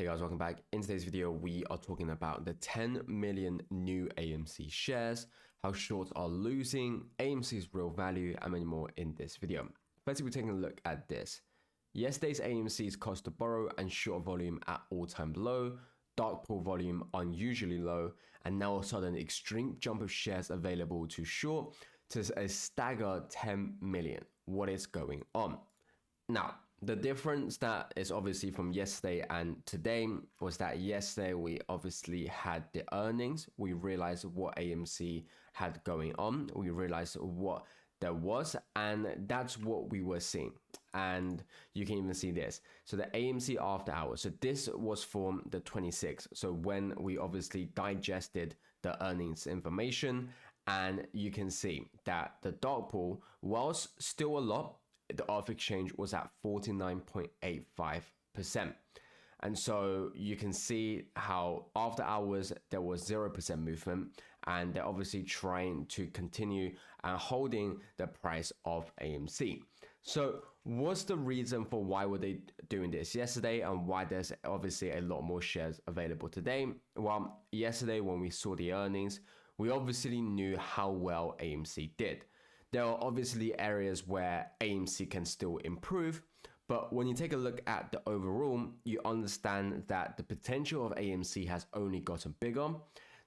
Hey guys, welcome back. In today's video, we are talking about the 10 million new AMC shares, how shorts are losing, AMC's real value, and many more in this video. Firstly, we're taking a look at this. Yesterday's AMC's cost to borrow and short volume at all-time low, dark pool volume unusually low, and now a sudden extreme jump of shares available to short to a stagger 10 million. What is going on? Now, the difference that is obviously from yesterday and today was that yesterday we obviously had the earnings. We realized what AMC had going on. We realized what there was, and that's what we were seeing. And you can even see this. So the AMC after hours. So this was from the 26th. So when we obviously digested the earnings information, and you can see that the dark pool was still a lot. The off exchange was at 49.85%. And so you can see how after hours, there was 0% movement, and they're obviously trying to continue holding the price of AMC. So what's the reason for why were they doing this yesterday and why there's obviously a lot more shares available today? Well, yesterday when we saw the earnings, we obviously knew how well AMC did. There are obviously areas where AMC can still improve, but when you take a look at the overall, you understand that the potential of AMC has only gotten bigger,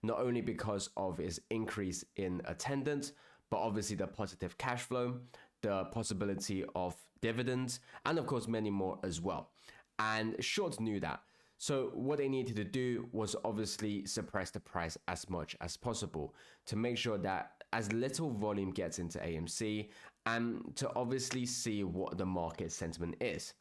not only because of its increase in attendance, but obviously the positive cash flow, the possibility of dividends, and of course many more as well. And shorts knew that. So what they needed to do was obviously suppress the price as much as possible to make sure that as little volume gets into AMC and to obviously see what the market sentiment is.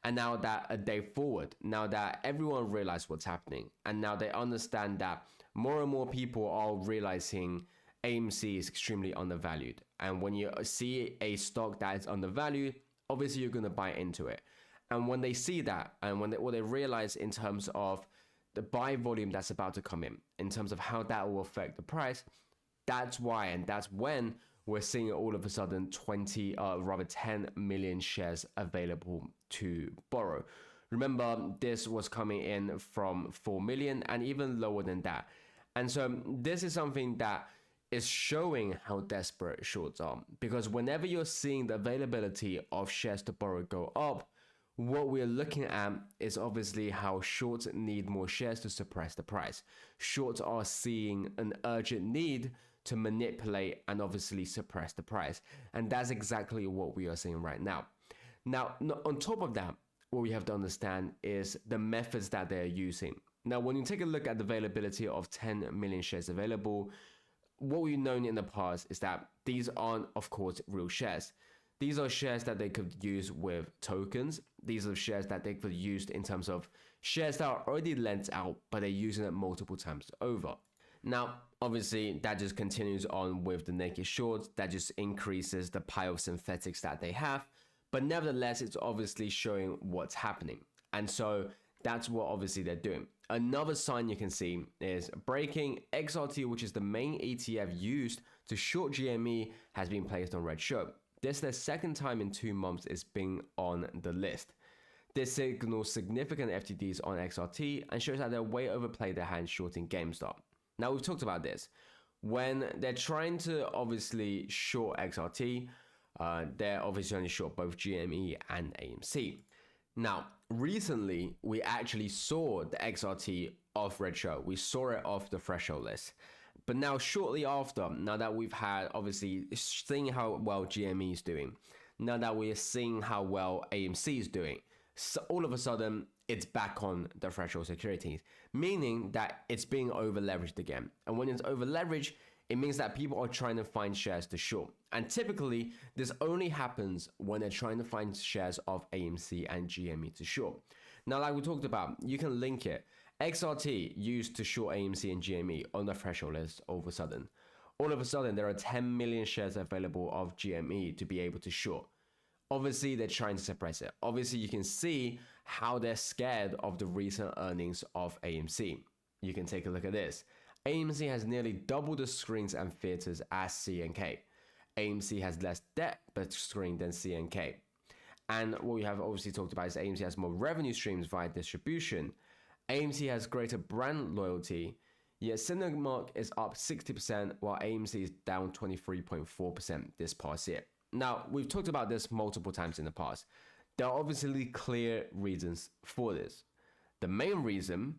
And now that a day forward, now that everyone realized what's happening, and now they understand that more and more people are realizing AMC is extremely undervalued. And when you see a stock that is undervalued, obviously you're going to buy into it. And when they see that, and what they realize in terms of the buy volume that's about to come in terms of how that will affect the price, that's why, and that's when we're seeing all of a sudden 10 million shares available to borrow. Remember, this was coming in from 4 million and even lower than that. And so this is something that is showing how desperate shorts are, because whenever you're seeing the availability of shares to borrow go up, what we're looking at is obviously how shorts need more shares to suppress the price. Shorts are seeing an urgent need to manipulate and obviously suppress the price. And that's exactly what we are seeing right now. Now, on top of that, what we have to understand is the methods that they're using. Now, when you take a look at the availability of 10 million shares available, what we've known in the past is that these aren't, of course, real shares. These are shares that they could use with tokens. These are shares that they could use in terms of shares that are already lent out, but they're using it multiple times over. Now, obviously, that just continues on with the naked shorts. That just increases the pile of synthetics that they have. But nevertheless, it's obviously showing what's happening. And so that's what obviously they're doing. Another sign you can see is breaking. XRT, which is the main ETF used to short GME, has been placed on red shirt. This is the second time in 2 months it's been on the list. This signals significant FTDs on XRT and shows that they way overplayed their hand shorting GameStop. Now, we've talked about this. When they're trying to obviously short XRT, they're obviously only short both GME and AMC. Now, recently, we actually saw the XRT off red shirt. We saw it off the threshold list. But now, shortly after, now that we've had obviously seeing how well GME is doing, now that we're seeing how well AMC is doing, so all of a sudden it's back on the threshold securities, meaning that it's being over leveraged again. And when it's over leveraged, it means that people are trying to find shares to short. And typically, this only happens when they're trying to find shares of AMC and GME to short. Now, like we talked about, you can link it. XRT used to short AMC and GME on the threshold list all of a sudden. All of a sudden, there are 10 million shares available of GME to be able to short. Obviously, they're trying to suppress it. Obviously, you can see how they're scared of the recent earnings of AMC. You can take a look at this. AMC has nearly double the screens and theaters as CNK. AMC has less debt per screen than CNK. And what we have obviously talked about is AMC has more revenue streams via distribution. AMC has greater brand loyalty, yet Cinemark is up 60% while AMC is down 23.4% this past year. Now, we've talked about this multiple times in the past. There are obviously clear reasons for this. The main reason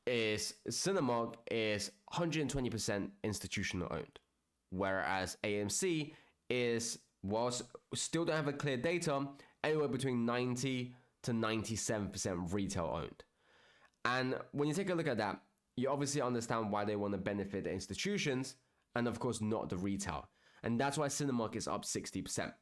is Cinemark is 120% institutional owned, whereas AMC is, whilst still don't have a clear data, anywhere between 90 to 97% retail owned. And when you take a look at that, you obviously understand why they want to benefit the institutions and of course not the retail. And that's why Cinemark is up 60%.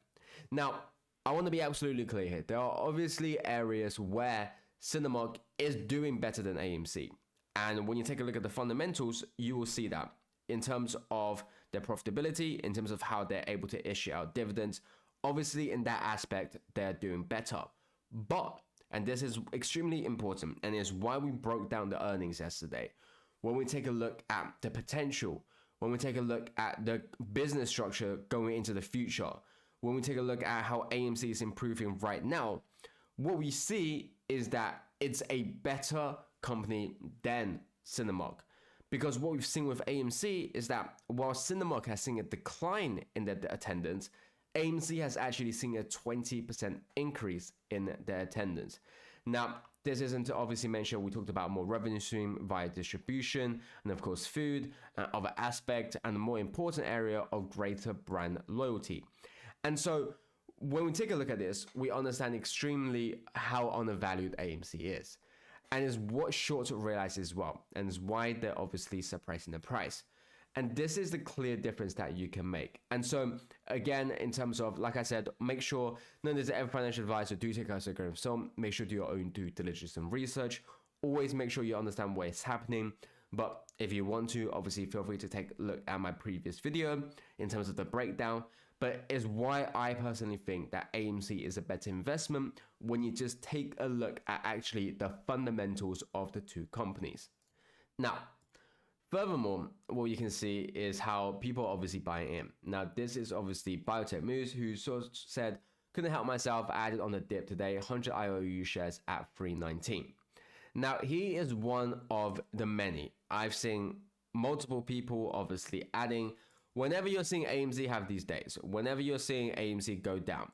Now, I want to be absolutely clear here. There are obviously areas where Cinemark is doing better than AMC. And when you take a look at the fundamentals, you will see that in terms of their profitability, in terms of how they're able to issue out dividends, obviously in that aspect, they're doing better. But, and this is extremely important, and is why we broke down the earnings yesterday, when we take a look at the potential, when we take a look at the business structure going into the future, when we take a look at how AMC is improving right now, what we see is that it's a better company than Cinemark. Because what we've seen with AMC is that while Cinemark has seen a decline in their attendance, AMC has actually seen a 20% increase in their attendance. Now, this isn't to obviously mention, we talked about more revenue stream via distribution, and of course food, and other aspect, and the more important area of greater brand loyalty. And so when we take a look at this, we understand extremely how undervalued AMC is. And is what short realize as well, and is why they're obviously suppressing the price. And this is the clear difference that you can make. And so again, in terms of, like I said, make sure none of this every financial advisor, do take us a grain of salt. Make sure to do your own due diligence and research. Always make sure you understand what is happening. But if you want to, obviously feel free to take a look at my previous video in terms of the breakdown. But is why I personally think that AMC is a better investment when you just take a look at actually the fundamentals of the two companies. Now, furthermore, what you can see is how people are obviously buying in. Now, this is obviously Biotech Moves, who sort of said, couldn't help myself, added on the dip today, 100 IOU shares at 319. Now, he is one of the many. I've seen multiple people obviously adding. Whenever you're seeing AMC have these days, whenever you're seeing AMC go down,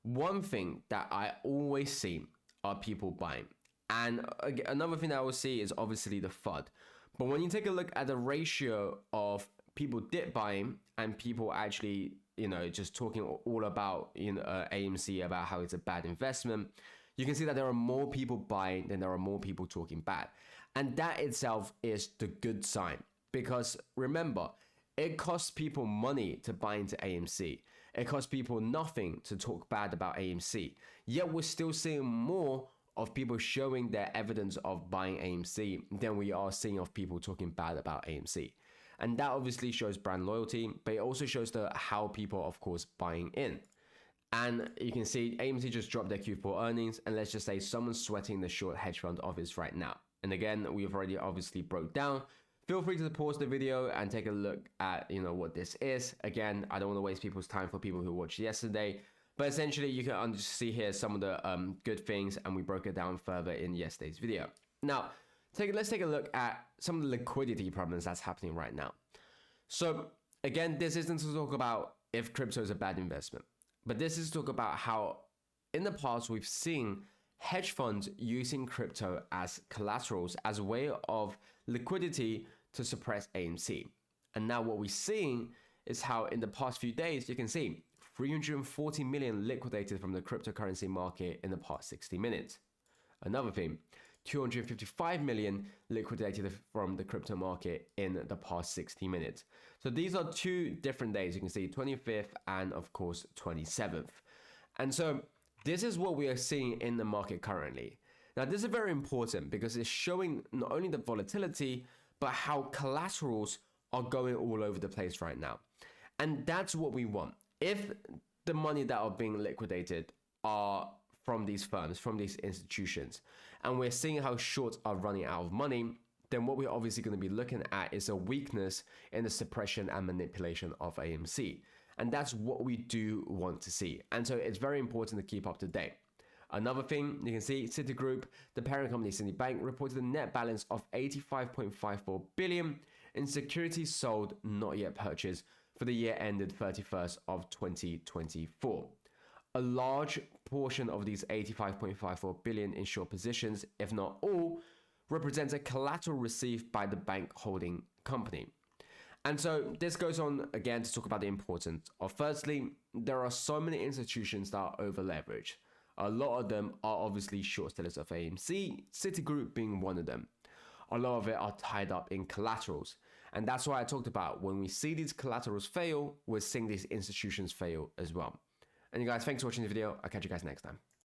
one thing that I always see are people buying. And another thing that I will see is obviously the FUD. But when you take a look at the ratio of people dip buying and people actually, just talking all about, AMC, about how it's a bad investment, you can see that there are more people buying than there are more people talking bad. And that itself is the good sign. Because remember, it costs people money to buy into AMC. It costs people nothing to talk bad about AMC. Yet we're still seeing more of people showing their evidence of buying AMC than we are seeing of people talking bad about AMC. And that obviously shows brand loyalty, but it also shows how people are, of course, buying in. And you can see AMC just dropped their Q4 earnings, and let's just say someone's sweating the short hedge fund office right now. And again, we've already obviously broke down. Feel free to pause the video and take a look at, what this is. Again, I don't want to waste people's time for people who watched yesterday. But essentially, you can see here some of the good things, and we broke it down further in yesterday's video. Now, let's take a look at some of the liquidity problems that's happening right now. So again, this isn't to talk about if crypto is a bad investment, but this is to talk about how in the past we've seen hedge funds using crypto as collaterals, as a way of liquidity to suppress AMC. And now what we're seeing is how in the past few days, you can see 340 million liquidated from the cryptocurrency market in the past 60 minutes. Another thing, 255 million liquidated from the crypto market in the past 60 minutes. So these are two different days. You can see 25th and of course 27th. And so this is what we are seeing in the market currently. Now this is very important because it's showing not only the volatility, but how collaterals are going all over the place right now. And that's what we want. If the money that are being liquidated are from these firms, from these institutions, and we're seeing how shorts are running out of money, then what we're obviously going to be looking at is a weakness in the suppression and manipulation of AMC. And that's what we do want to see. And so it's very important to keep up to date. Another thing you can see, Citigroup, the parent company Citibank, reported a net balance of 85.54 billion in securities sold, not yet purchased, for the year ended 31st of 2024. A large portion of these 85.54 billion in short positions, if not all, represents a collateral received by the bank holding company. And so this goes on again to talk about the importance of, firstly, there are so many institutions that are over leveraged. A lot of them are obviously short sellers of AMC, Citigroup being one of them. A lot of it are tied up in collaterals. And that's why I talked about when we see these collaterals fail, we're seeing these institutions fail as well. And you guys, thanks for watching the video. I'll catch you guys next time.